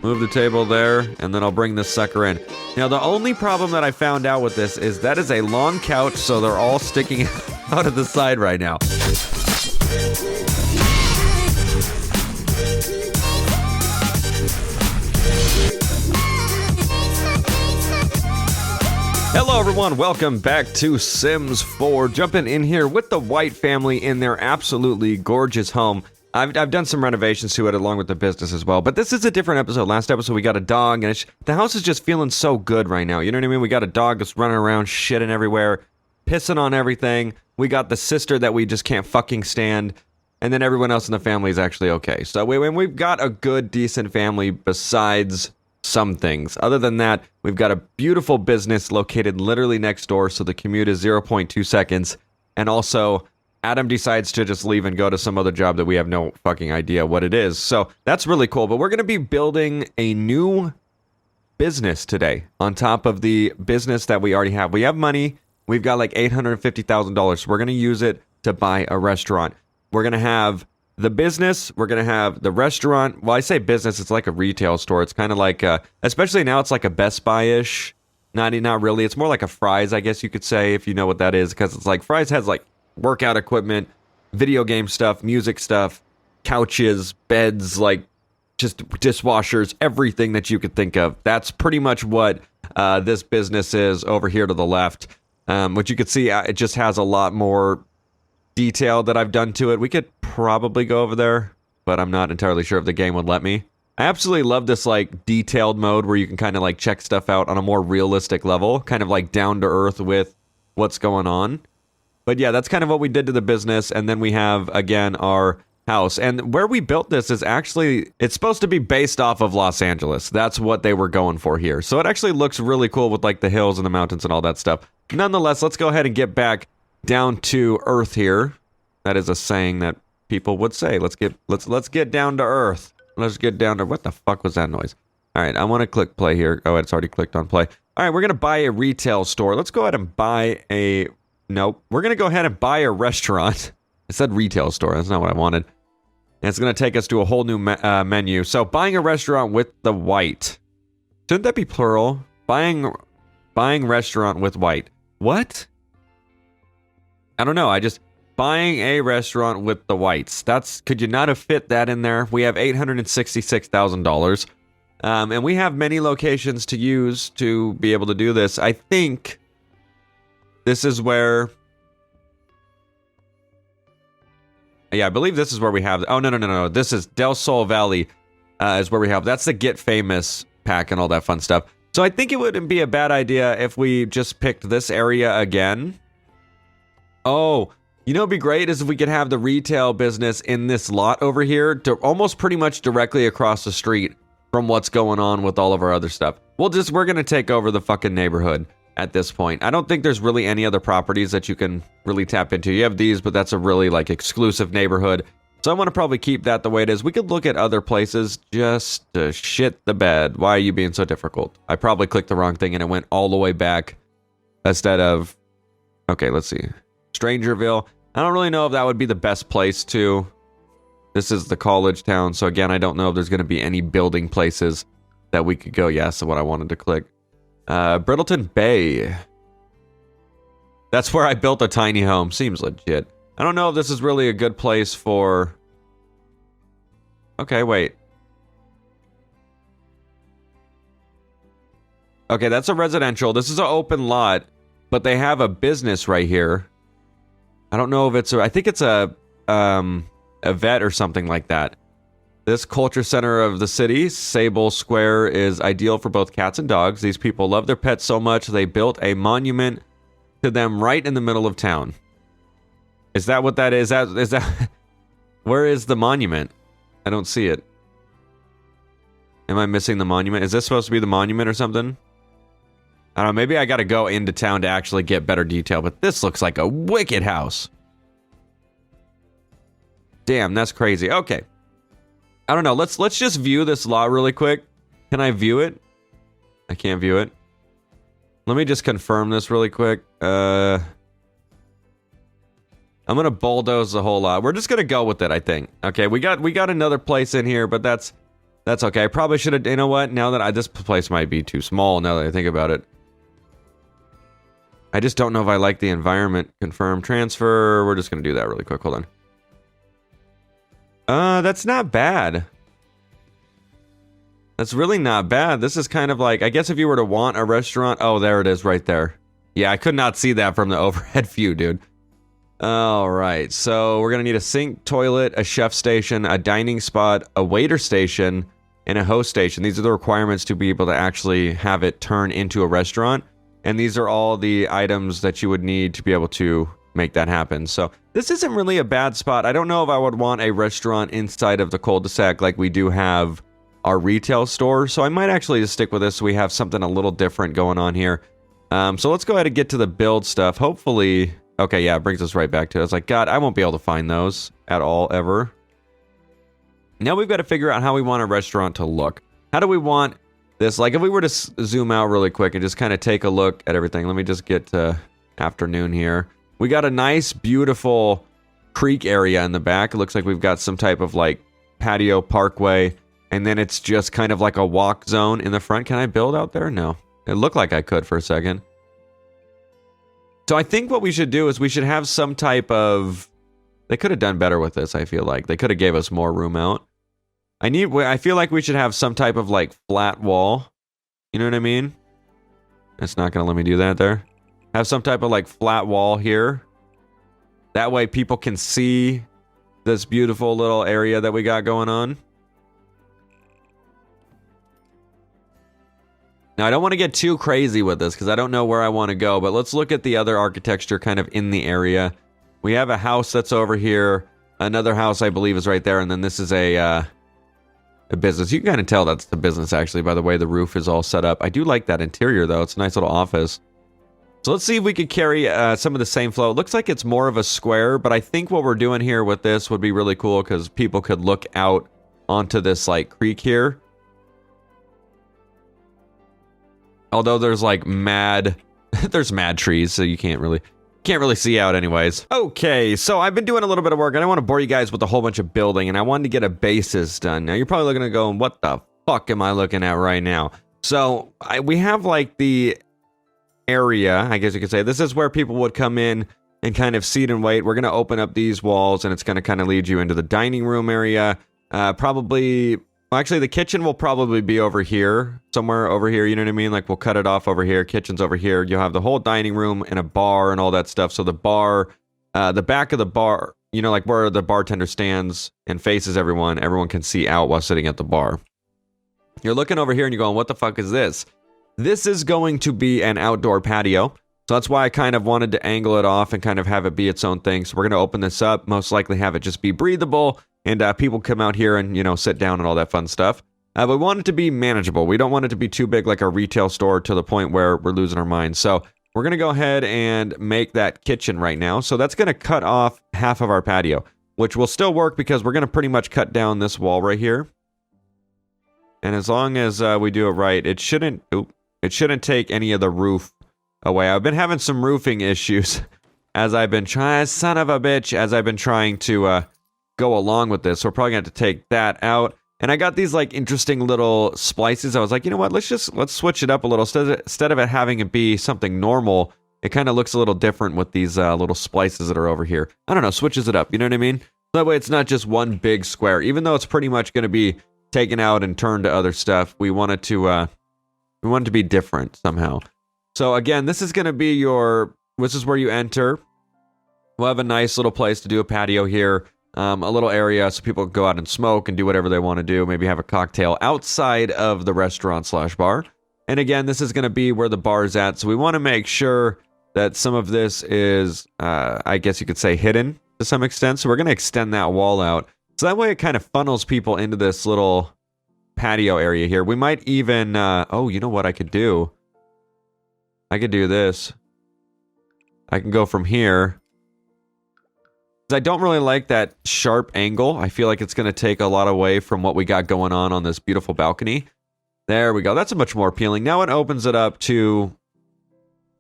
Move the table there, and then I'll bring this sucker in. Now, the only problem that I found out with this is that is a long couch, so they're all sticking out of the side right now. Hello everyone, welcome back to Sims 4. Jumping in here with the White family in their absolutely gorgeous home. I've done some renovations to it along with the business as well, but this is a different episode. Last episode we got a dog, and the house is just feeling so good right now. You know what I mean? We got a dog that's running around, shitting everywhere, pissing on everything. We got the sister that we just can't fucking stand, and then everyone else in the family is actually okay. So we've got a good, decent family besides some things. Other than that, we've got a beautiful business located literally next door, so the commute is 0.2 seconds, and also Adam decides to just leave and go to some other job that we have no fucking idea what it is. So that's really cool. But we're going to be building a new business today on top of the business that we already have. We have money. We've got like $850,000. So we're going to use it to buy a restaurant. We're going to have the business. We're going to have the restaurant. Well, I say business. It's like a retail store. It's kind of like, especially now it's like a Best Buy-ish. Not really. It's more like a Fry's, I guess you could say, if you know what that is. Because it's like Fry's has like workout equipment, video game stuff, music stuff, couches, beds, like just dishwashers, everything that you could think of. That's pretty much what this business is over here to the left. Which you could see, it just has a lot more detail that I've done to it. We could probably go over there, but I'm not entirely sure if the game would let me. I absolutely love this like detailed mode where you can kind of like check stuff out on a more realistic level, kind of like down to earth with what's going on. But yeah, that's kind of what we did to the business. And then we have, again, our house. And where we built this is actually, it's supposed to be based off of Los Angeles. That's what they were going for here. So it actually looks really cool with like the hills and the mountains and all that stuff. Nonetheless, let's go ahead and get back down to earth here. That is a saying that people would say. Let's get down to earth. Let's get down to, what the fuck was that noise? All right, I want to click play here. Oh, it's already clicked on play. All right, we're going to buy a retail store. Let's go ahead and buy a... Nope. We're going to go ahead and buy a restaurant. I said retail store. That's not what I wanted. And it's going to take us to a whole new menu. So buying a restaurant with the White. Shouldn't that be plural? Buying restaurant with White. What? I don't know. Buying a restaurant with the Whites. Could you not have fit that in there? We have $866,000. And we have many locations to use to be able to do this. I think this is where... Yeah, I believe this is where we have... Oh, no. This is Del Sol Valley is where we have... That's the Get Famous pack and all that fun stuff. So I think it wouldn't be a bad idea if we just picked this area again. Oh, you know what'd be great is if we could have the retail business in this lot over here, to almost pretty much directly across the street from what's going on with all of our other stuff. We're going to take over the fucking neighborhood at this point. I don't think there's really any other properties that you can really tap into. You have these, but that's a really like exclusive neighborhood. So I want to probably keep that the way it is. We could look at other places just to shit the bed. Why are you being so difficult? I probably clicked the wrong thing and it went all the way back instead of... Okay, let's see. Strangerville. I don't really know if that would be the best place to... This is the college town. So again, I don't know if there's going to be any building places that we could go. Yeah, so what I wanted to click. Brittleton Bay. That's where I built a tiny home. Seems legit. I don't know if this is really a good place for... Okay, wait. Okay, that's a residential. This is an open lot, but they have a business right here. I don't know if it's I think it's a vet or something like that. This culture center of the city, Sable Square, is ideal for both cats and dogs. These people love their pets so much they built a monument to them right in the middle of town. Is that what that is? Is that where is the monument? I don't see it. Am I missing the monument? Is this supposed to be the monument or something? I don't know. Maybe I got to go into town to actually get better detail, but this looks like a wicked house. Damn, that's crazy. Okay. I don't know. Let's just view this lot really quick. Can I view it? I can't view it. Let me just confirm this really quick. I'm gonna bulldoze the whole lot. We're just gonna go with it, I think. Okay, we got another place in here, but that's That's okay. I probably should have, you know what? Now that this place might be too small now that I think about it. I just don't know if I like the environment. Confirm transfer. We're just going to do that really quick. Hold on. That's not bad. That's really not bad. This is kind of like, I guess if you were to want a restaurant. Oh, there it is right there. Yeah, I could not see that from the overhead view, dude. All right, so we're going to need a sink, toilet, a chef station, a dining spot, a waiter station, and a host station. These are the requirements to be able to actually have it turn into a restaurant. And these are all the items that you would need to be able to make that happen. So this isn't really a bad spot. I don't know if I would want a restaurant inside of the cul-de-sac like we do have our retail store. So I might actually just stick with this so we have something a little different going on here. So let's go ahead and get to the build stuff. Hopefully... Okay, yeah, it brings us right back to it. I was like, God, I won't be able to find those at all, ever. Now we've got to figure out how we want a restaurant to look. How do we want this? Like, if we were to zoom out really quick and just kind of take a look at everything. Let me just get to afternoon here. We got a nice, beautiful creek area in the back. It looks like we've got some type of, like, patio parkway. And then it's just kind of like a walk zone in the front. Can I build out there? No. It looked like I could for a second. So I think what we should do is we should have some type of... They could have done better with this, I feel like. They could have gave us more room out. I feel like we should have some type of, like, flat wall. You know what I mean? It's not going to let me do that there. Have some type of, like, flat wall here. That way people can see this beautiful little area that we got going on. Now, I don't want to get too crazy with this because I don't know where I want to go, but let's look at the other architecture kind of in the area. We have a house that's over here. Another house, I believe, is right there, and then this is a business. You can kind of tell that's the business, actually, by the way the roof is all set up. I do like that interior, though. It's a nice little office. So let's see if we could carry some of the same flow. It looks like it's more of a square, but I think what we're doing here with this would be really cool because people could look out onto this, like, creek here. Although there's like there's mad trees, so you can't really see out anyways. Okay, so I've been doing a little bit of work. I don't want to bore you guys with a whole bunch of building, and I wanted to get a basis done. Now you're probably looking at going, what the fuck am I looking at right now? So we have like the area, I guess you could say. This is where people would come in and kind of seat and wait. We're going to open up these walls, and it's going to kind of lead you into the dining room area. Probably... Well, actually, the kitchen will probably be over here, somewhere over here, you know what I mean? Like, we'll cut it off over here, kitchen's over here. You'll have the whole dining room and a bar and all that stuff. So the bar, the back of the bar, you know, like where the bartender stands and faces everyone can see out while sitting at the bar. You're looking over here and you're going, what the fuck is this? This is going to be an outdoor patio. So that's why I kind of wanted to angle it off and kind of have it be its own thing. So we're going to open this up, most likely have it just be breathable. And people come out here and, you know, sit down and all that fun stuff. But we want it to be manageable. We don't want it to be too big like a retail store to the point where we're losing our minds. So we're going to go ahead and make that kitchen right now. So that's going to cut off half of our patio, which will still work because we're going to pretty much cut down this wall right here. And as long as we do it right, it shouldn't take any of the roof away. I've been having some roofing issues as I've been trying, as I've been trying to... go along with this. So we're probably going to have to take that out. And I got these like interesting little splices. I was like, you know what? Let's switch it up a little. Instead of it having it be something normal, it kind of looks a little different with these little splices that are over here. I don't know, switches it up. You know what I mean? That way it's not just one big square. Even though it's pretty much going to be taken out and turned to other stuff, we want it to be different somehow. So again, this is going to be this is where you enter. We'll have a nice little place to do a patio here. A little area so people can go out and smoke and do whatever they want to do. Maybe have a cocktail outside of the restaurant / bar. And again, this is going to be where the bar is at. So we want to make sure that some of this is, I guess you could say, hidden to some extent. So we're going to extend that wall out. So that way it kind of funnels people into this little patio area here. We might even, oh, you know what I could do? I could do this. I can go from here. I don't really like that sharp angle. I feel like it's going to take a lot away from what we got going on this beautiful balcony. There we go. That's a much more appealing. Now it opens it up to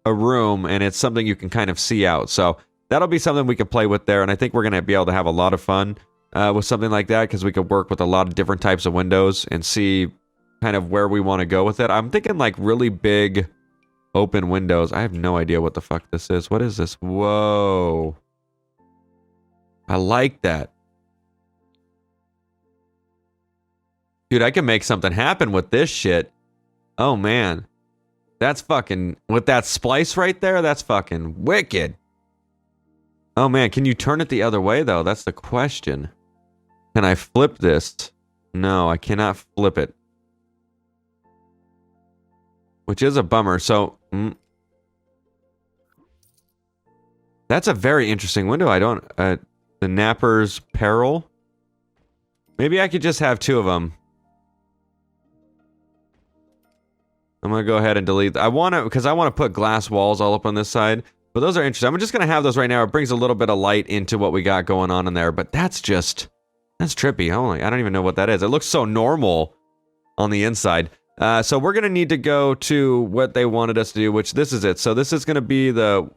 a room, and it's something you can kind of see out. So that'll be something we can play with there, and I think we're going to be able to have a lot of fun. with something like that, because we could work with a lot of different types of windows and see kind of where we want to go with it. I'm thinking like really big open windows. I have no idea what the fuck this is. What is this? Whoa. I like that. Dude, I can make something happen with this shit. Oh, man. That's fucking... With that splice right there, that's fucking wicked. Oh, man. Can you turn it the other way, though? That's the question. Can I flip this? No, I cannot flip it. Which is a bummer. So... That's a very interesting window. I don't... the Napper's Peril? Maybe I could just have two of them. I'm going to go ahead and delete... I want to... Because I want to put glass walls all up on this side. But those are interesting. I'm just going to have those right now. It brings a little bit of light into what we got going on in there. But that's just... That's trippy. I don't even know what that is. It looks so normal on the inside. So we're going to need to go to what they wanted us to do, which this is it. So this is going to be the...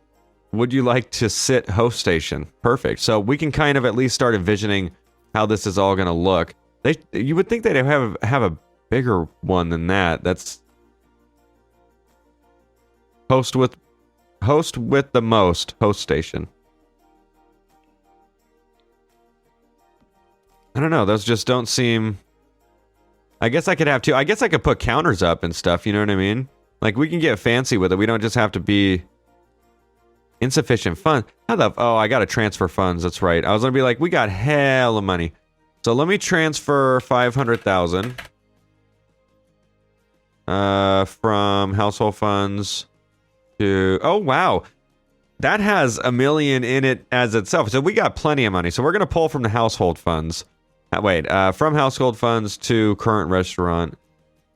Would you like to sit host station? Perfect. So we can kind of at least start envisioning how this is all going to look. You would think they'd have a bigger one than that. That's... Host with the most host station. I don't know. Those just don't seem... I guess I could have two. I guess I could put counters up and stuff. You know what I mean? Like, we can get fancy with it. We don't just have to be... Insufficient funds. Oh, I got to transfer funds. That's right. I was going to be like, we got hella money. So let me transfer 500,000 from household funds to... Oh, wow. That has $1 million in it as itself. So we got plenty of money. So we're going to pull from the household funds. From household funds to current restaurant,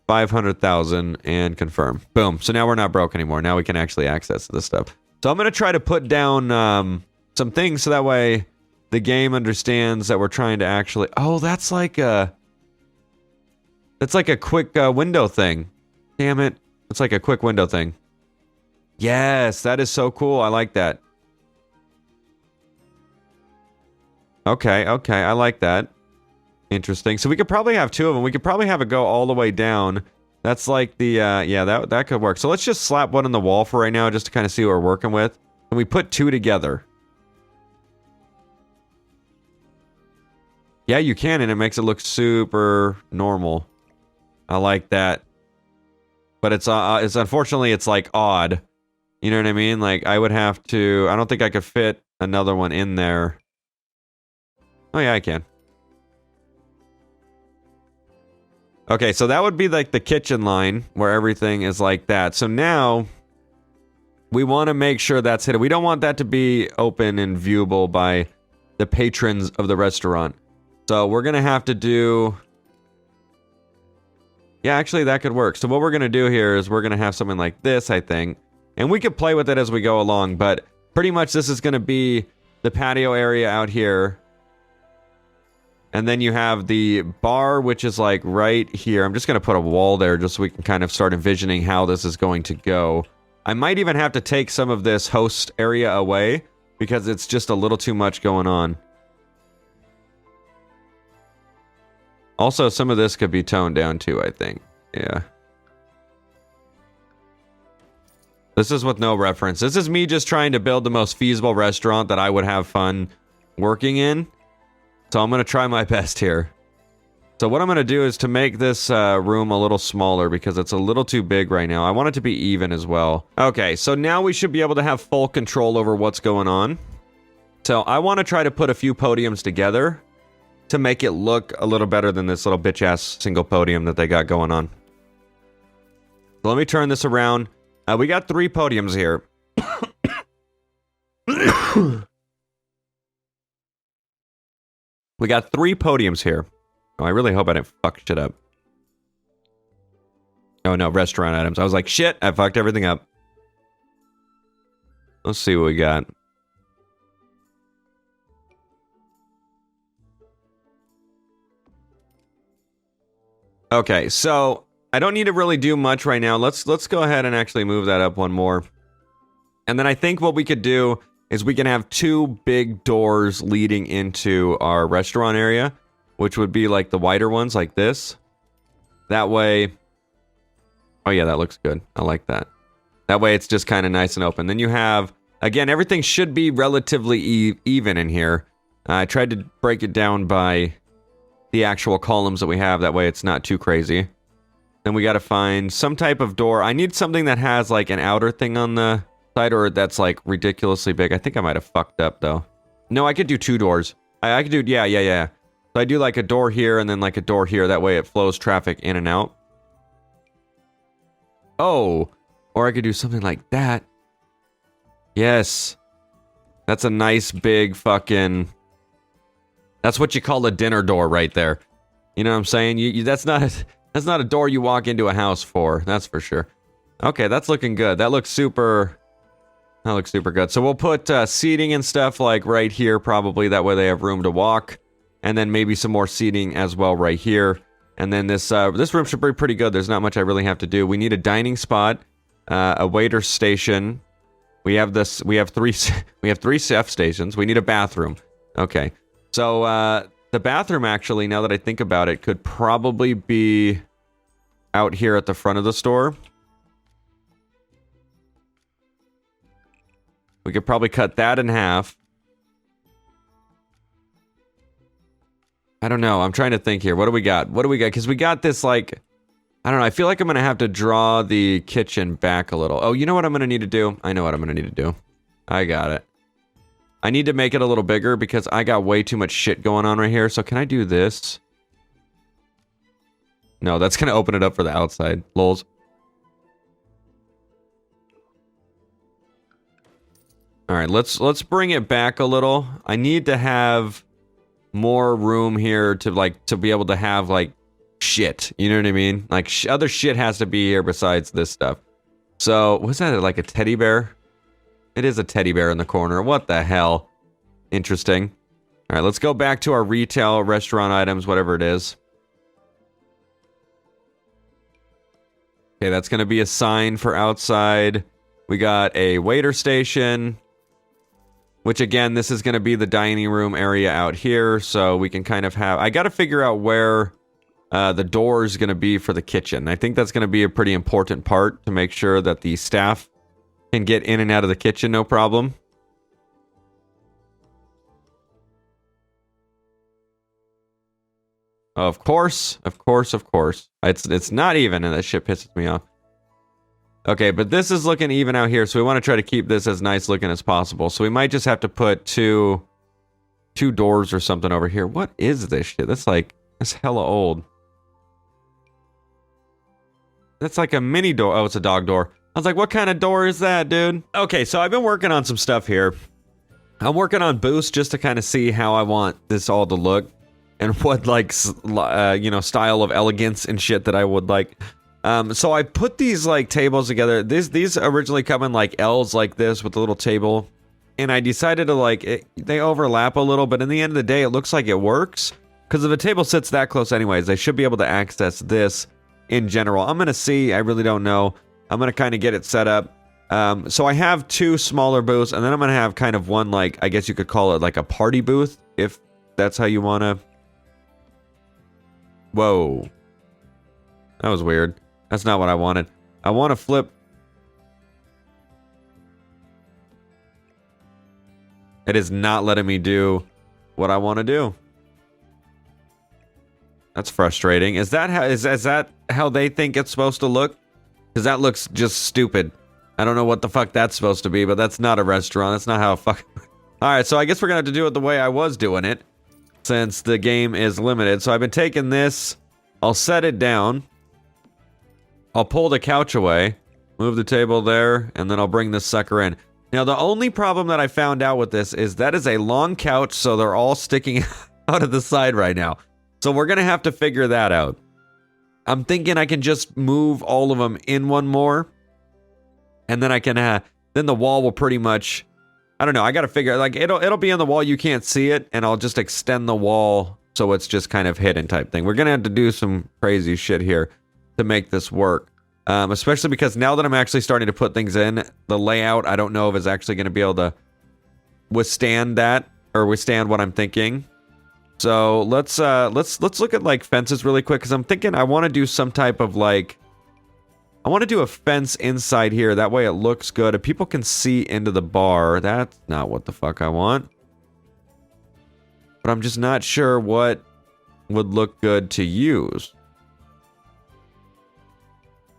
500,000 and confirm. Boom. So now we're not broke anymore. Now we can actually access this stuff. So I'm going to try to put down some things so that way the game understands that we're trying to actually... Oh, that's like a quick window thing. Damn it. It's like a quick window thing. Yes, that is so cool. I like that. Okay, I like that. Interesting. So we could probably have two of them. We could probably have it go all the way down. That's like the, yeah, that could work. So let's just slap one on the wall for right now just to kind of see what we're working with. And we put two together. Yeah, you can, and it makes it look super normal. I like that. But it's unfortunately, it's like odd. You know what I mean? Like, I would have to... I don't think I could fit another one in there. Oh, yeah, I can. Okay, so that would be like the kitchen line where everything is like that. So now we want to make sure that's hidden. We don't want that to be open and viewable by the patrons of the restaurant. So we're going to have to do... Yeah, actually that could work. So what we're going to do here is we're going to have something like this, I think. And we could play with it as we go along, but pretty much this is going to be the patio area out here. And then you have the bar, which is like right here. I'm just going to put a wall there just so we can kind of start envisioning how this is going to go. I might even have to take some of this host area away because it's just a little too much going on. Also, some of this could be toned down too, I think. Yeah. This is with no reference. This is me just trying to build the most feasible restaurant that I would have fun working in. So I'm going to try my best here. So what I'm going to do is to make this room a little smaller because it's a little too big right now. I want it to be even as well. Okay, so now we should be able to have full control over what's going on. So I want to try to put a few podiums together to make it look a little better than this little bitch-ass single podium that they got going on. So let me turn this around. We got 3 podiums here. We got 3 podiums here. Oh, I really hope I didn't fuck shit up. Oh no, restaurant items. I was like, shit, I fucked everything up. Let's see what we got. Okay, so I don't need to really do much right now. Let's go ahead and actually move that up one more. And then I think what we could do is we can have 2 big doors leading into our restaurant area, which would be like the wider ones like this. That way... Oh yeah, that looks good. I like that. That way it's just kind of nice and open. Then you have... Again, everything should be relatively even in here. I tried to break it down by the actual columns that we have. That way it's not too crazy. Then we got to find some type of door. I need something that has like an outer thing on the side, or that's like ridiculously big. I think I might have fucked up though. No, I could do 2 doors. I could do, yeah. So I do like a door here and then like a door here. That way it flows traffic in and out. Oh, or I could do something like that. Yes. That's a nice big fucking... That's what you call a dinner door right there. You know what I'm saying? That's not a door you walk into a house for. That's for sure. Okay, that's looking good. That looks super good. So we'll put seating and stuff like right here probably. That way they have room to walk. And then maybe some more seating as well right here. And then this room should be pretty good. There's not much I really have to do. We need a dining spot, a waiter station. We have 3 chef stations. We need a bathroom. Okay. So the bathroom actually, now that I think about it, could probably be out here at the front of the store. We could probably cut that in half. I don't know. I'm trying to think here. What do we got? Because we got this, like... I don't know. I feel like I'm going to have to draw the kitchen back a little. Oh, you know what I'm going to need to do? I know what I'm going to need to do. I got it. I need to make it a little bigger because I got way too much shit going on right here. So can I do this? No, that's going to open it up for the outside. Lols. All right, let's bring it back a little. I need to have more room here to be able to have like shit. You know what I mean? Like other shit has to be here besides this stuff. So was that like a teddy bear? It is a teddy bear in the corner. What the hell? Interesting. All right, let's go back to our retail restaurant items, whatever it is. Okay, that's going to be a sign for outside. We got a waiter station, which again, this is going to be the dining room area out here. So we can kind of have... I got to figure out where the door is going to be for the kitchen. I think that's going to be a pretty important part to make sure that the staff can get in and out of the kitchen, no problem. Of course. It's not even, and that shit pisses me off. Okay, but this is looking even out here, so we want to try to keep this as nice looking as possible. So we might just have to put two doors or something over here. What is this shit? That's hella old. That's like a mini door. Oh, it's a dog door. I was like, what kind of door is that, dude? Okay, so I've been working on some stuff here. I'm working on boosts just to kind of see how I want this all to look. And what, like, style of elegance and shit that I would like. So I put these, like, tables together. These originally come in, like, L's like this with a little table. And I decided to, like, they overlap a little. But in the end of the day, it looks like it works. Because if a table sits that close anyways, they should be able to access this in general. I'm going to see. I really don't know. I'm going to kind of get it set up. So I have 2 smaller booths. And then I'm going to have kind of one, like, I guess you could call it, like, a party booth. If that's how you want to... Whoa. That was weird. That's not what I wanted. I want to flip. It is not letting me do what I want to do. That's frustrating. Is that how they think it's supposed to look? Because that looks just stupid. I don't know what the fuck that's supposed to be, but that's not a restaurant. That's not how fuck. Alright, so I guess we're going to have to do it the way I was doing it. Since the game is limited. So I've been taking this. I'll set it down. I'll pull the couch away. Move the table there. And then I'll bring this sucker in. Now, the only problem that I found out with this is that is a long couch. So they're all sticking out of the side right now. So we're going to have to figure that out. I'm thinking I can just move all of them in one more. And then I can... then the wall will pretty much... I don't know. I got to figure... Like, it'll be on the wall. You can't see it. And I'll just extend the wall so it's just kind of hidden type thing. We're going to have to do some crazy shit here to make this work. Especially because now that I'm actually starting to put things in, the layout, I don't know if it's actually going to be able to withstand that or withstand what I'm thinking. So let's look at like fences really quick because I'm thinking I want to do some type of like I want to do a fence inside here. That way it looks good. If people can see into the bar, that's not what the fuck I want. But I'm just not sure what would look good to use.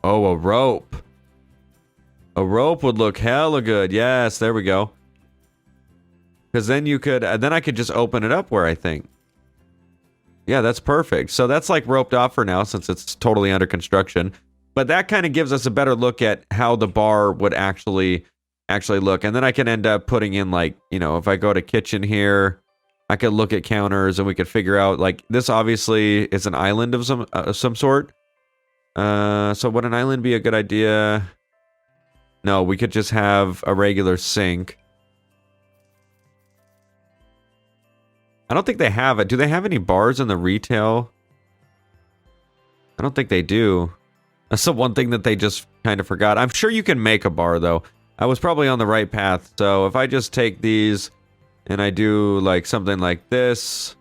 Oh, a rope. A rope would look hella good. Yes, there we go. Because then you could, then I could just open it up where I think. Yeah, that's perfect. So that's like roped off for now since it's totally under construction. But that kind of gives us a better look at how the bar would actually look. And then I can end up putting in like, you know, if I go to kitchen here, I could look at counters and we could figure out like this obviously is an island of some sort. So would an island be a good idea? No, we could just have a regular sink. I don't think they have it. Do they have any bars in the retail? I don't think they do. That's the one thing that they just kind of forgot. I'm sure you can make a bar, though. I was probably on the right path. So if I just take these and I do like something like this.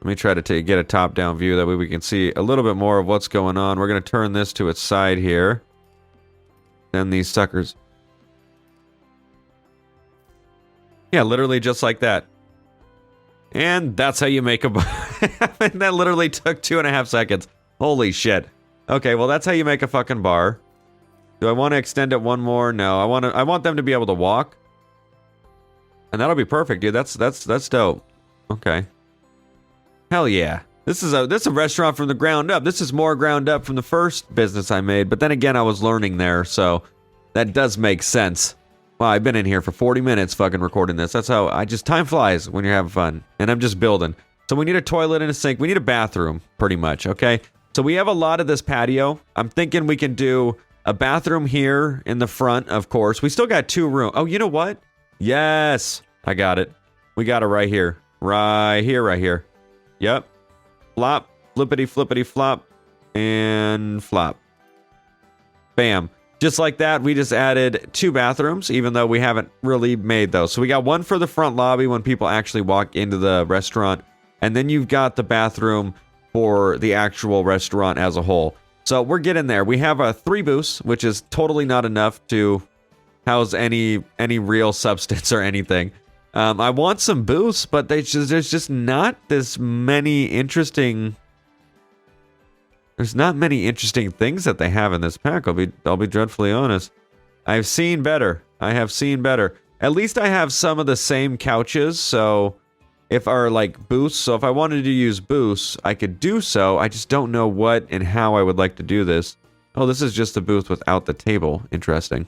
Let me try to get a top-down view. That way we can see a little bit more of what's going on. We're going to turn this to its side here. Then these suckers. Yeah, literally just like that. And that's how you make a bar. And that literally took 2.5 seconds. Holy shit. Okay, well that's how you make a fucking bar. Do I want to extend it one more? No, I want them to be able to walk. And that'll be perfect, dude. That's dope. Okay. Hell yeah. This is a restaurant from the ground up. This is more ground up from the first business I made. But then again, I was learning there, so that does make sense. Wow, I've been in here for 40 minutes fucking recording this. That's how time flies when you're having fun. And I'm just building. So we need a toilet and a sink. We need a bathroom, pretty much, okay? So we have a lot of this patio. I'm thinking we can do a bathroom here in the front, of course. We still got 2 rooms. Oh, you know what? Yes, I got it. We got it right here. Right here. Yep. Flop, flippity, flippity, flop, and flop. Bam. Just like that, we just added 2 bathrooms, even though we haven't really made those. So we got one for the front lobby when people actually walk into the restaurant. And then you've got the bathroom for the actual restaurant as a whole. So we're getting there. We have a 3 booths, which is totally not enough to house any real substance or anything. I want some booths, but there's just not this many interesting. There's not many interesting things that they have in this pack. I'll be dreadfully honest. I've seen better. I have seen better. At least I have some of the same couches. So if our like booths. So if I wanted to use booths, I could do so. I just don't know what and how I would like to do this. Oh, this is just the booth without the table. Interesting.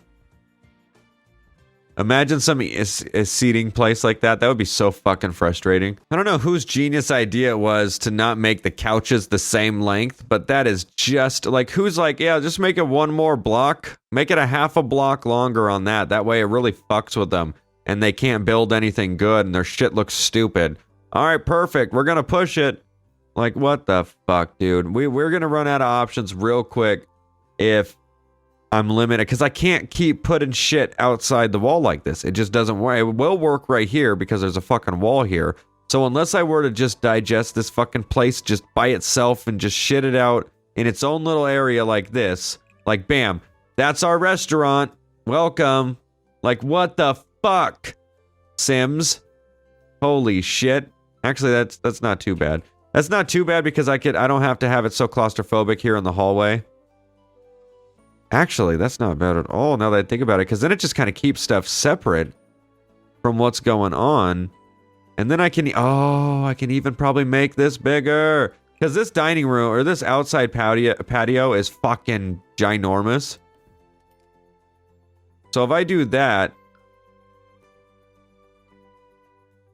Imagine some a seating place like that. That would be so fucking frustrating. I don't know whose genius idea it was to not make the couches the same length, but that is just like, who's like, yeah, just make it 1 more block. Make it a half a block longer on that. That way it really fucks with them and they can't build anything good and their shit looks stupid. All right, perfect. We're going to push it. Like, what the fuck, dude? We're going to run out of options real quick if I'm limited, because I can't keep putting shit outside the wall like this. It just doesn't work. It will work right here because there's a fucking wall here. So unless I were to just digest this fucking place just by itself and just shit it out in its own little area like this, like bam, that's our restaurant. Welcome. Like, what the fuck, Sims? Holy shit. Actually, that's not too bad. That's not too bad because I don't have to have it so claustrophobic here in the hallway. Actually, that's not bad at all now that I think about it, because then it just kind of keeps stuff separate from what's going on. And then I can even probably make this bigger, because this dining room or this outside patio is fucking ginormous. So if I do that,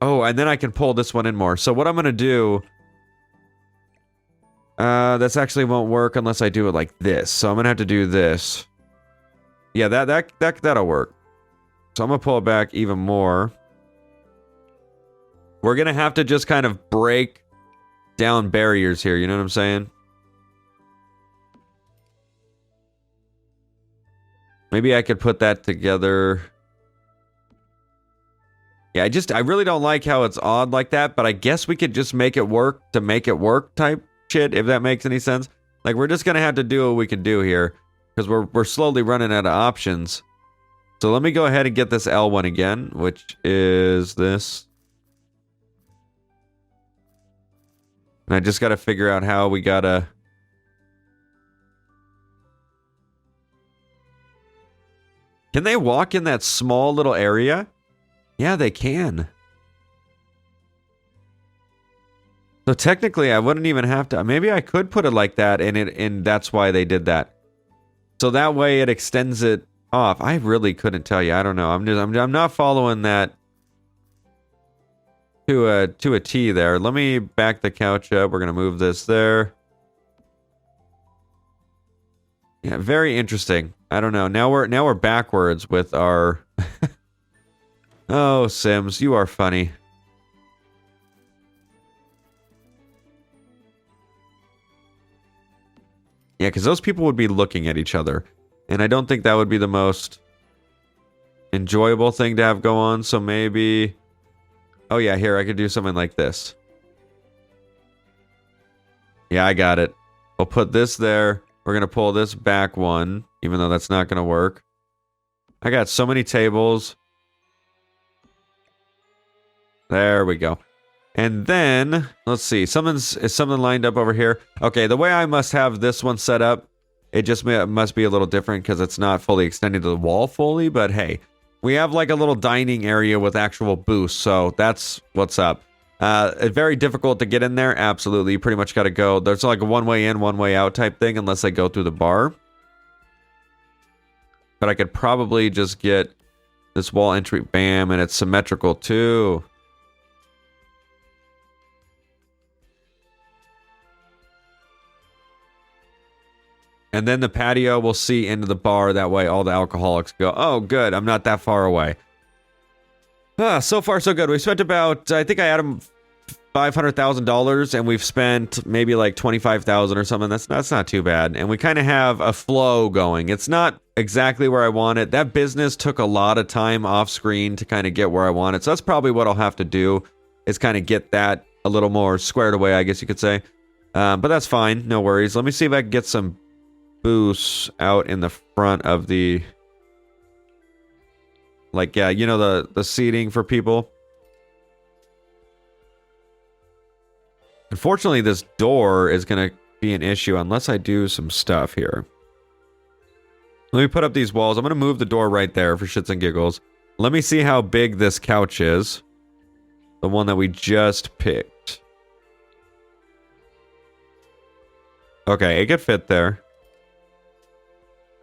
oh, and then I can pull this one in more. So what I'm gonna do, this actually won't work unless I do it like this. So I'm gonna have to do this. Yeah, that'll work. So I'm gonna pull it back even more. We're gonna have to just kind of break down barriers here. You know what I'm saying? Maybe I could put that together. Yeah, I really don't like how it's odd like that, but I guess we could just make it work to make it work type shit, if that makes any sense. Like, we're just gonna have to do what we can do here, because we're slowly running out of options. So let me go ahead and get this L one again, which is this. And I just gotta figure out how we gotta... Can they walk in that small little area? Yeah, they can. So technically, I wouldn't even have to... Maybe I could put it like that, and that's why they did that. So that way it extends it off. I really couldn't tell you. I don't know. I'm not following that to a T there. Let me back the couch up. We're gonna move this there. Yeah, very interesting. I don't know. Now we're backwards with our... Oh, Sims, you are funny. Yeah, because those people would be looking at each other. And I don't think that would be the most enjoyable thing to have go on. So maybe... Oh yeah, here, I could do something like this. Yeah, I got it. We'll put this there. We're going to pull this back one, even though that's not going to work. I got so many tables. There we go. And then, let's see. Is something lined up over here? Okay, the way I must have this one set up, it just must be a little different because it's not fully extended to the wall fully, but hey. We have like a little dining area with actual booths, so that's what's up. It's very difficult to get in there. Absolutely, you pretty much got to go. There's like a one-way in, one-way out type thing unless I go through the bar. But I could probably just get this wall entry, bam, and it's symmetrical too. And then the patio will see into the bar. That way all the alcoholics go, oh, good, I'm not that far away. So far, so good. We spent about, I think I had them $500,000, and we've spent maybe like $25,000 or something. That's not too bad. And we kind of have a flow going. It's not exactly where I want it. That business took a lot of time off screen to kind of get where I want it. So that's probably what I'll have to do, is kind of get that a little more squared away, I guess you could say. But that's fine. No worries. Let me see if I can get some booths out in the front of the, like, yeah, you know, the seating for people. Unfortunately, this door is going to be an issue unless I do some stuff here. Let me put up these walls. I'm going to move the door right there for shits and giggles. Let me see how big this couch is. The one that we just picked. Okay, it could fit there.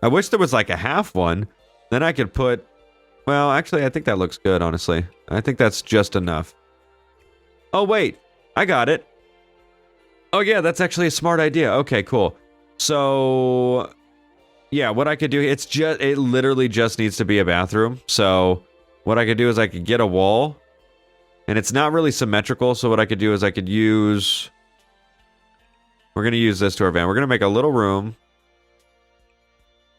I wish there was like a half one. Then I could put... Well, actually, I think that looks good, honestly. I think that's just enough. Oh, wait. I got it. Oh, yeah, that's actually a smart idea. Okay, cool. So... Yeah, what I could do... It literally just needs to be a bathroom. So, what I could do is I could get a wall. And it's not really symmetrical, so what I could do is I could use... We're going to use this to our van. We're going to make a little room.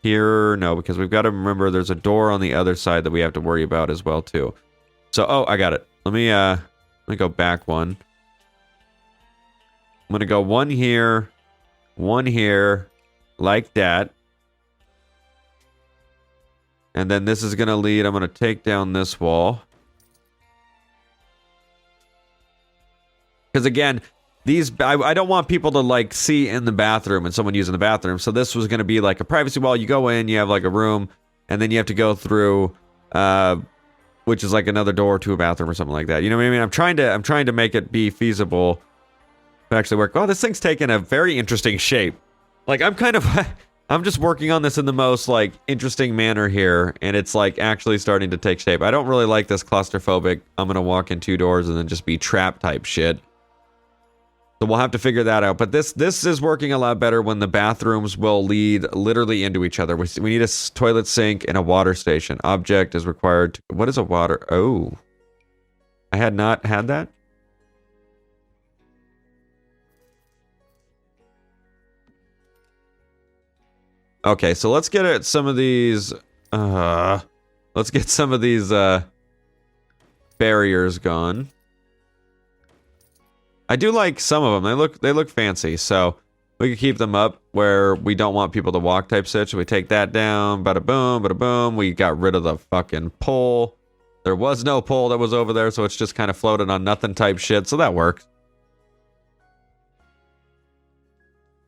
Here, no, because we've got to remember there's a door on the other side that we have to worry about as well, too. So, oh, I got it. Let me go back one. I'm going to go one here, like that. And then this is going to lead, I'm going to take down this wall. Because again, I don't want people to like see in the bathroom and someone using the bathroom. So this was going to be like a privacy wall. You go in, you have like a room, and then you have to go through, which is like another door to a bathroom or something like that. You know what I mean? I'm trying to make it be feasible to actually work. Oh, this thing's taken a very interesting shape. Like I'm just working on this in the most like interesting manner here, and it's like actually starting to take shape. I don't really like this claustrophobic, I'm gonna walk in two doors and then just be trapped type shit. So we'll have to figure that out. But this is working a lot better when the bathrooms will lead literally into each other. We need a toilet sink and a water station. Object is required to... What is a water... Oh. I had not had that? Okay, so let's get at some of these... let's get some of these... barriers gone. I do like some of them. They look fancy, so we could keep them up where we don't want people to walk type stitch. We take that down, bada boom, bada boom. We got rid of the fucking pole. There was no pole that was over there, so it's just kind of floated on nothing type shit, so that works.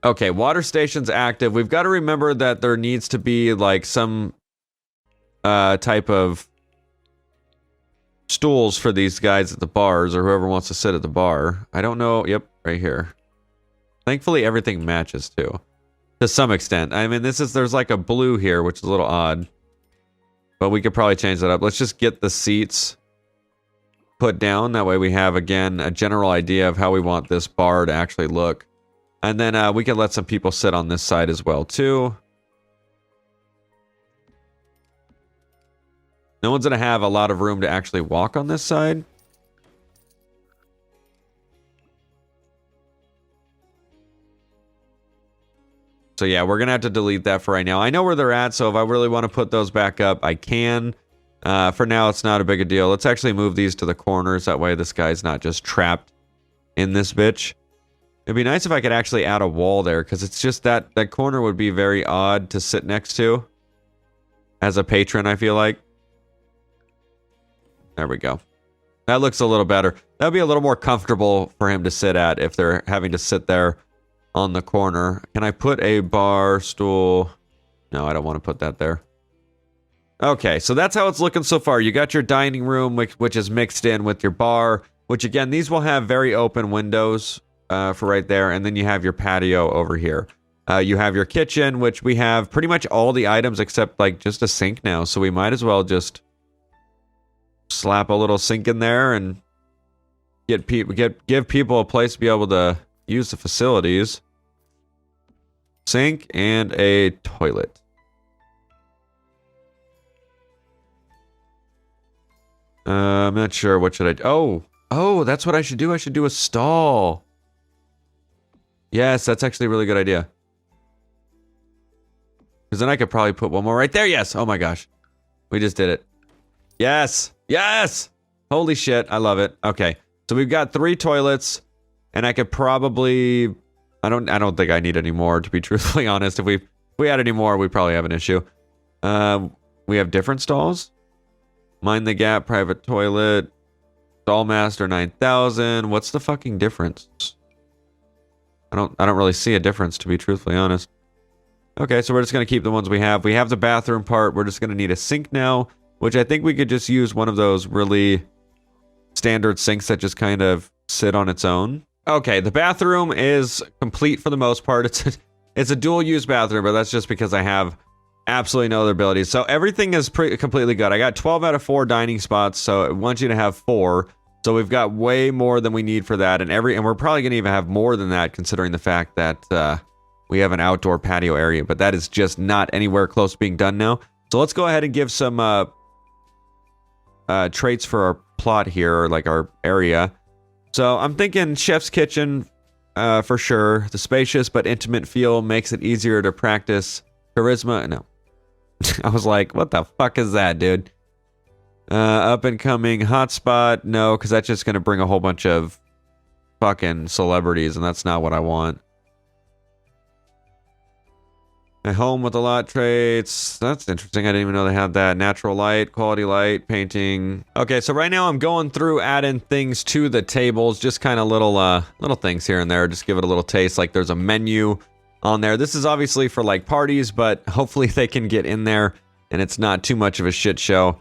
Okay, water station's active. We've got to remember that there needs to be like some type of stools for these guys at the bars or whoever wants to sit at the bar. I don't know. Yep, right here. Thankfully, everything matches too, to some extent. I mean, there's like a blue here, which is a little odd, but we could probably change that up. Let's just get the seats put down. That way we have, again, a general idea of how we want this bar to actually look. And then we can let some people sit on this side as well, too. No one's going to have a lot of room to actually walk on this side. So yeah, we're going to have to delete that for right now. I know where they're at, so if I really want to put those back up, I can. For now, it's not a big a deal. Let's actually move these to the corners. That way this guy's not just trapped in this bitch. It'd be nice if I could actually add a wall there, because it's just that corner would be very odd to sit next to as a patron, I feel like. There we go. That looks a little better. That would be a little more comfortable for him to sit at if they're having to sit there on the corner. Can I put a bar stool? No, I don't want to put that there. Okay, so that's how it's looking so far. You got your dining room, which is mixed in with your bar, which again, these will have very open windows for right there. And then you have your patio over here. You have your kitchen, which we have pretty much all the items except like just a sink now. So we might as well just slap a little sink in there and give people a place to be able to use the facilities. Sink and a toilet. I'm not sure. What should I do? Oh, that's what I should do. I should do a stall. Yes, that's actually a really good idea. Because then I could probably put one more right there. Yes. Oh my gosh. We just did it. Yes. Yes. Holy shit. I love it. Okay. So we've got 3 toilets. And I could probably... I don't think I need any more, to be truthfully honest. If we add any more, we probably have an issue. We have different stalls. Mind the Gap, private toilet. Stall Master 9000. What's the fucking difference? I don't really see a difference, to be truthfully honest. Okay, so we're just going to keep the ones we have. We have the bathroom part. We're just going to need a sink now, which I think we could just use one of those really standard sinks that just kind of sit on its own. Okay, the bathroom is complete for the most part. It's a dual-use bathroom, but that's just because I have absolutely no other abilities. So everything is completely good. I got 12 out of 4 dining spots, so I want you to have 4. So we've got way more than we need for that, and we're probably going to even have more than that, considering the fact that we have an outdoor patio area, but that is just not anywhere close to being done now. So let's go ahead and give some traits for our plot here, or like our area. So I'm thinking chef's kitchen for sure. The spacious but intimate feel makes it easier to practice charisma. No. I was like, what the fuck is that, dude? Up and coming hotspot. No, because that's just going to bring a whole bunch of fucking celebrities, and that's not what I want. A home with a lot traits. That's interesting. I didn't even know they had that. Natural light, quality light, painting. Okay, so right now I'm going through adding things to the tables. Just kind of little things here and there. Just give it a little taste. Like there's a menu on there. This is obviously for like parties, but hopefully they can get in there and it's not too much of a shit show.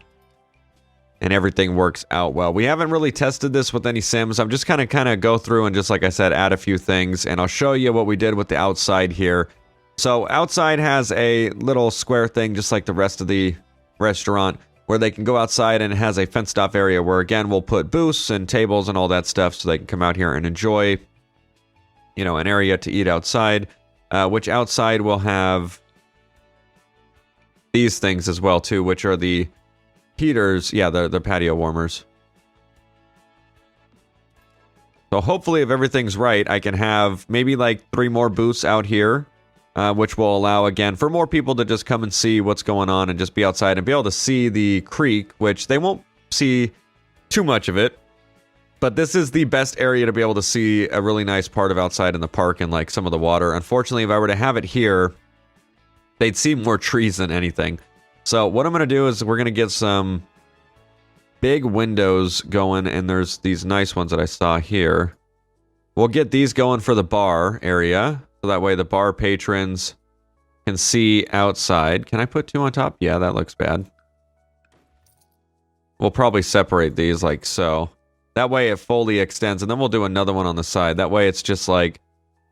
And everything works out well. We haven't really tested this with any Sims. I'm just kind of go through and just like I said, add a few things. And I'll show you what we did with the outside here. So outside has a little square thing just like the rest of the restaurant where they can go outside, and it has a fenced off area where again we'll put booths and tables and all that stuff so they can come out here and enjoy, you know, an area to eat outside, which outside will have these things as well too, which are the heaters. Yeah, the patio warmers. So hopefully if everything's right, I can have maybe like 3 more booths out here. Which will allow, again, for more people to just come and see what's going on and just be outside and be able to see the creek, which they won't see too much of it. But this is the best area to be able to see a really nice part of outside in the park and like some of the water. Unfortunately, if I were to have it here, they'd see more trees than anything. So what I'm going to do is we're going to get some big windows going, and there's these nice ones that I saw here. We'll get these going for the bar area, so that way the bar patrons can see outside. Can I put 2 on top? Yeah, that looks bad. We'll probably separate these like so. That way it fully extends, and then we'll do another one on the side. That way it's just like,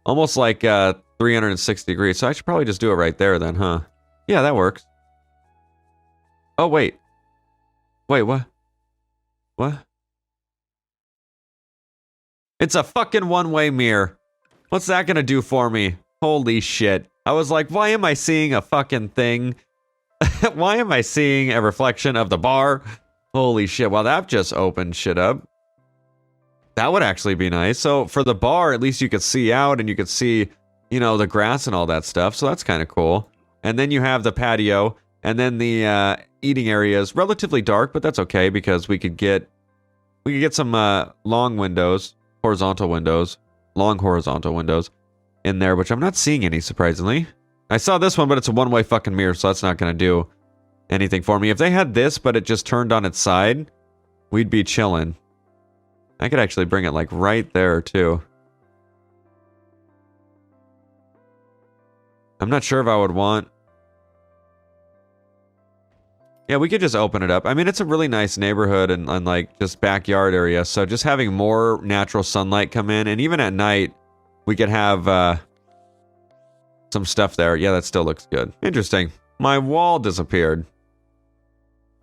almost like 360 degrees. So I should probably just do it right there then, huh? Yeah, that works. Oh, wait. Wait, what? What? It's a fucking one-way mirror. What's that gonna do for me? Holy shit. I was like, why am I seeing a fucking thing? Why am I seeing a reflection of the bar? Holy shit. Well, that just opened shit up. That would actually be nice. So for the bar, at least you could see out and you could see, you know, the grass and all that stuff. So that's kind of cool. And then you have the patio, and then the eating area is relatively dark, but that's okay because we could get some long windows, horizontal windows, long horizontal windows in there, which I'm not seeing any, surprisingly. I saw this one, but it's a one-way fucking mirror, so that's not going to do anything for me. If they had this, but it just turned on its side, we'd be chilling. I could actually bring it like right there too. I'm not sure if I would want... Yeah, we could just open it up. I mean, it's a really nice neighborhood and like just backyard area. So just having more natural sunlight come in, and even at night, we could have some stuff there. Yeah, that still looks good. Interesting. My wall disappeared.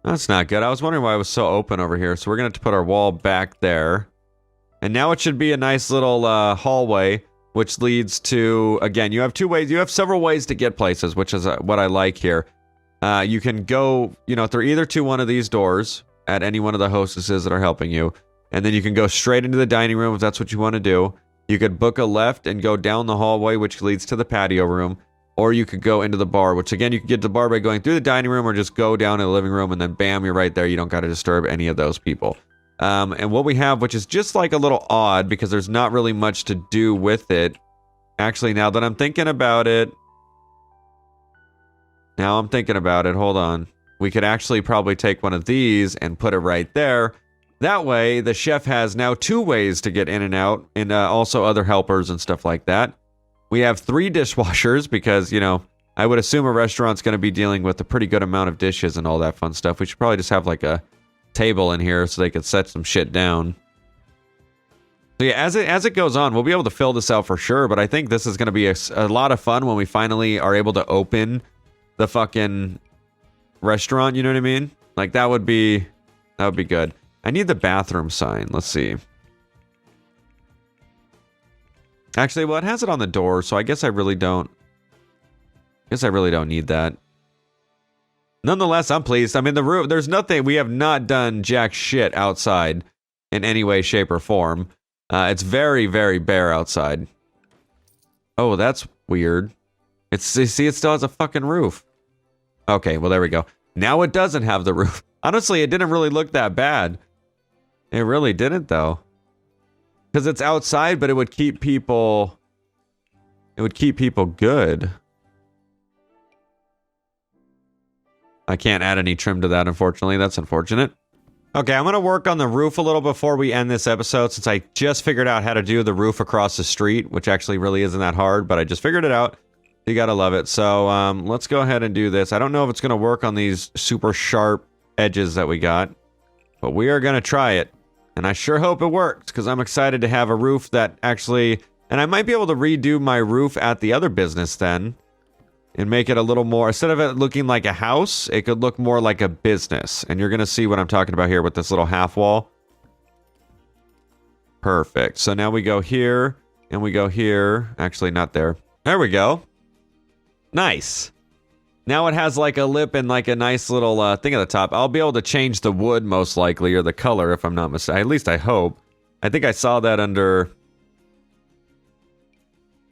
That's not good. I was wondering why it was so open over here. So we're going to have to put our wall back there. And now it should be a nice little hallway, which leads to, again, you have two ways. You have several ways to get places, which is what I like here. You can go, you know, through either to one of these doors at any one of the hostesses that are helping you. And then you can go straight into the dining room if that's what you want to do. You could book a left and go down the hallway, which leads to the patio room. Or you could go into the bar, which again, you can get to the bar by going through the dining room or just go down to the living room and then bam, you're right there. You don't got to disturb any of those people. And what we have, which is just like a little odd because there's not really much to do with it. Actually, now that I'm thinking about it, hold on. We could actually probably take one of these and put it right there. That way, the chef has now 2 ways to get in and out, and also other helpers and stuff like that. We have 3 dishwashers because, you know, I would assume a restaurant's going to be dealing with a pretty good amount of dishes and all that fun stuff. We should probably just have like a table in here so they could set some shit down. So yeah, as it goes on, we'll be able to fill this out for sure, but I think this is going to be a lot of fun when we finally are able to open the fucking restaurant, you know what I mean? Like that would be good. I need the bathroom sign. Let's see. Actually, well, it has it on the door, so I guess I really don't need that. Nonetheless, I'm pleased. I mean, the roof, there's nothing, we have not done jack shit outside in any way, shape, or form. It's very, very bare outside. Oh, that's weird. See, it still has a fucking roof. Okay, well, there we go. Now it doesn't have the roof. Honestly, it didn't really look that bad. It really didn't, though. Because it's outside, but it would keep people... It would keep people good. I can't add any trim to that, unfortunately. That's unfortunate. Okay, I'm going to work on the roof a little before we end this episode, since I just figured out how to do the roof across the street, which actually really isn't that hard, but I just figured it out. You gotta love it. So, let's go ahead and do this. I don't know if it's going to work on these super sharp edges that we got, but we are going to try it. And I sure hope it works, because I'm excited to have a roof that actually... And I might be able to redo my roof at the other business then, and make it a little more... Instead of it looking like a house, it could look more like a business. And you're going to see what I'm talking about here with this little half wall. Perfect. So now we go here, and we go here. Actually, not there. There we go. Nice. Now it has like a lip and like a nice little thing at the top. I'll be able to change the wood most likely, or the color if I'm not mistaken. At least I hope. I think I saw that under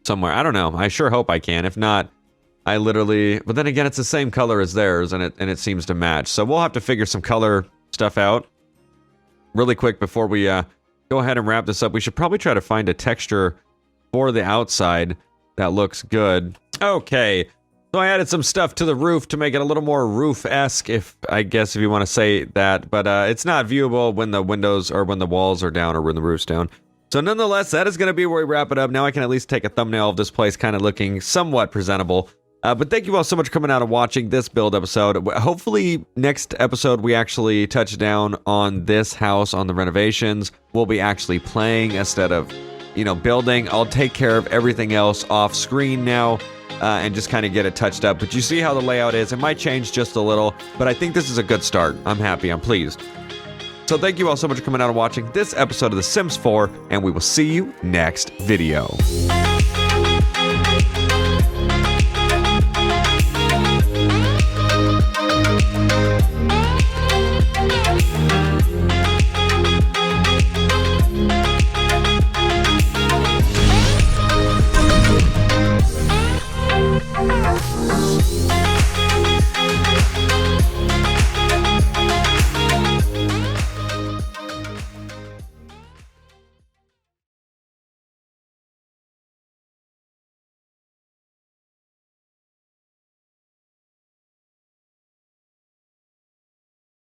somewhere. I don't know. I sure hope I can. If not, I literally... But then again, it's the same color as theirs, and it seems to match. So we'll have to figure some color stuff out. really quick before we go ahead and wrap this up, we should probably try to find a texture for the outside that looks good. Okay, so I added some stuff to the roof to make it a little more roof-esque, if you want to say that, but it's not viewable when the windows or when the walls are down or when the roof's down. So nonetheless, that is going to be where we wrap it up. Now I can at least take a thumbnail of this place kind of looking somewhat presentable. But thank you all so much for coming out and watching this build episode. Hopefully next episode we actually touch down on this house, on the renovations. We'll be actually playing instead of, building. I'll take care of everything else off screen now. And just kind of get it touched up. But you see how the layout is. It might change just a little, but I think this is a good start. I'm happy. I'm pleased. So thank you all so much for coming out and watching this episode of The Sims 4, and we will see you next video.